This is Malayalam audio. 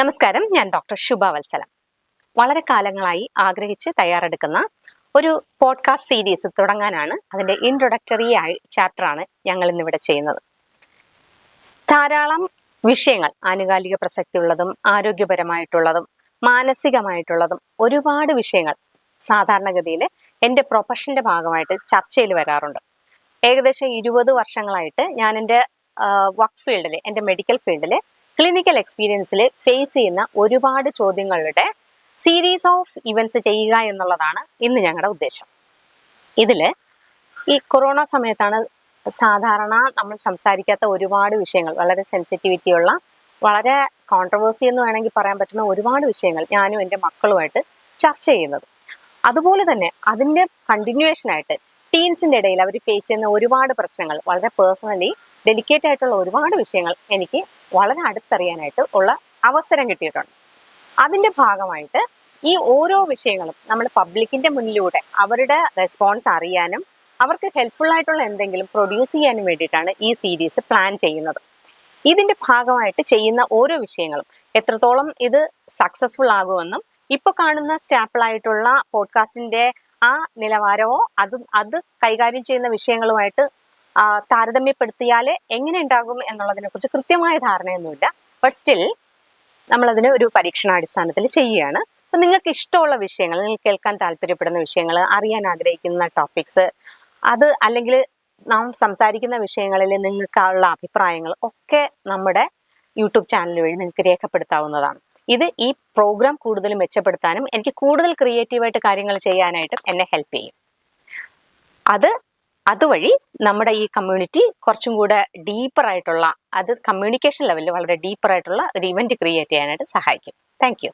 നമസ്കാരം, ഞാൻ ഡോക്ടർ ശുഭ വത്സലം. വളരെ കാലങ്ങളായി ആഗ്രഹിച്ച് തയ്യാറെടുക്കുന്ന ഒരു പോഡ്കാസ്റ്റ് സീരീസ് തുടങ്ങാനാണ് അതിൻ്റെ ഇൻട്രൊഡക്ടറി ആയി ചാപ്റ്ററാണ് ഞങ്ങൾ ഇന്നിവിടെ ചെയ്യുന്നത്. ധാരാളം വിഷയങ്ങൾ, ആനുകാലിക പ്രസക്തിയുള്ളതും ആരോഗ്യപരമായിട്ടുള്ളതും മാനസികമായിട്ടുള്ളതും ഒരുപാട് വിഷയങ്ങൾ സാധാരണഗതിയിൽ എൻ്റെ പ്രൊഫഷൻ്റെ ഭാഗമായിട്ട് ചർച്ചയിൽ വരാറുണ്ട്. ഏകദേശം 20 വർഷങ്ങളായിട്ട് ഞാൻ എൻ്റെ വർക്ക് ഫീൽഡിൽ, എൻ്റെ മെഡിക്കൽ ഫീൽഡിൽ ക്ലിനിക്കൽ എക്സ്പീരിയൻസിൽ ഫേസ് ചെയ്യുന്ന ഒരുപാട് ചോദ്യങ്ങളുടെ സീരീസ് ഓഫ് ഇവൻറ്റ്സ് ചെയ്യുക എന്നുള്ളതാണ് ഇന്ന് ഞങ്ങളുടെ ഉദ്ദേശം. ഇതിൽ ഈ കൊറോണ സമയത്താണ് സാധാരണ നമ്മൾ സംസാരിക്കാത്ത ഒരുപാട് വിഷയങ്ങൾ, വളരെ സെൻസിറ്റിവിറ്റിയുള്ള, വളരെ കോൺട്രവേഴ്സി എന്ന് വേണമെങ്കിൽ പറയാൻ പറ്റുന്ന ഒരുപാട് വിഷയങ്ങൾ ഞാനും എൻ്റെ മക്കളുമായിട്ട് ചർച്ച ചെയ്യുന്നത്. അതുപോലെ തന്നെ അതിൻ്റെ കണ്ടിന്യൂവേഷനായിട്ട് ടീൻസിൻ്റെ ഇടയിൽ അവർ ഫേസ് ചെയ്യുന്ന ഒരുപാട് പ്രശ്നങ്ങൾ, വളരെ പേഴ്സണലി ഡെലിക്കേറ്റ് ആയിട്ടുള്ള ഒരുപാട് വിഷയങ്ങൾ എനിക്ക് വളരെ അടുത്തറിയാനായിട്ട് ഉള്ള അവസരം കിട്ടിയിട്ടുണ്ട്. അതിൻ്റെ ഭാഗമായിട്ട് ഈ ഓരോ വിഷയങ്ങളും നമ്മൾ പബ്ലിക്കിൻ്റെ മുന്നിലൂടെ അവരുടെ റെസ്പോൺസ് അറിയാനും അവർക്ക് ഹെൽപ്ഫുൾ ആയിട്ടുള്ള എന്തെങ്കിലും പ്രൊഡ്യൂസ് ചെയ്യാനും വേണ്ടിയിട്ടാണ് ഈ സീരീസ് പ്ലാൻ ചെയ്യുന്നത്. ഇതിൻ്റെ ഭാഗമായിട്ട് ചെയ്യുന്ന ഓരോ വിഷയങ്ങളും എത്രത്തോളം ഇത് സക്സസ്ഫുൾ ആകുമെന്നും ഇപ്പോൾ കാണുന്ന സ്റ്റാപ്പിളായിട്ടുള്ള പോഡ്കാസ്റ്റിൻ്റെ ആ നിലവാരമോ അത് കൈകാര്യം ചെയ്യുന്ന വിഷയങ്ങളുമായിട്ട് താരതമ്യപ്പെടുത്തിയാൽ എങ്ങനെ ഉണ്ടാകും എന്നുള്ളതിനെ കുറിച്ച് കൃത്യമായ ധാരണയൊന്നുമില്ല. ബട്ട് സ്റ്റിൽ നമ്മളതിന് ഒരു പരീക്ഷണാടിസ്ഥാനത്തിൽ ചെയ്യുകയാണ്. അപ്പം നിങ്ങൾക്ക് ഇഷ്ടമുള്ള വിഷയങ്ങൾ, നിങ്ങൾ കേൾക്കാൻ താല്പര്യപ്പെടുന്ന വിഷയങ്ങൾ, അറിയാൻ ആഗ്രഹിക്കുന്ന ടോപ്പിക്സ്, അത് അല്ലെങ്കിൽ നാം സംസാരിക്കുന്ന വിഷയങ്ങളിൽ നിങ്ങൾക്കുള്ള അഭിപ്രായങ്ങൾ ഒക്കെ നമ്മുടെ യൂട്യൂബ് ചാനൽ വഴി നിങ്ങൾക്ക് രേഖപ്പെടുത്താവുന്നതാണ്. ഇത് ഈ പ്രോഗ്രാം കൂടുതൽ മെച്ചപ്പെടുത്താനും എനിക്ക് കൂടുതൽ ക്രിയേറ്റീവായിട്ട് കാര്യങ്ങൾ ചെയ്യാനായിട്ടും എന്നെ ഹെൽപ്പ് ചെയ്യും. അതുവഴി നമ്മുടെ ഈ കമ്മ്യൂണിറ്റി കുറച്ചും കൂടെ ഡീപ്പറായിട്ടുള്ള, അത് കമ്മ്യൂണിക്കേഷൻ ലെവലിൽ വളരെ ഡീപ്പറായിട്ടുള്ള ഒരു ഇവന്റ് ക്രിയേറ്റ് ചെയ്യാനായിട്ട് സഹായിക്കും. Thank you.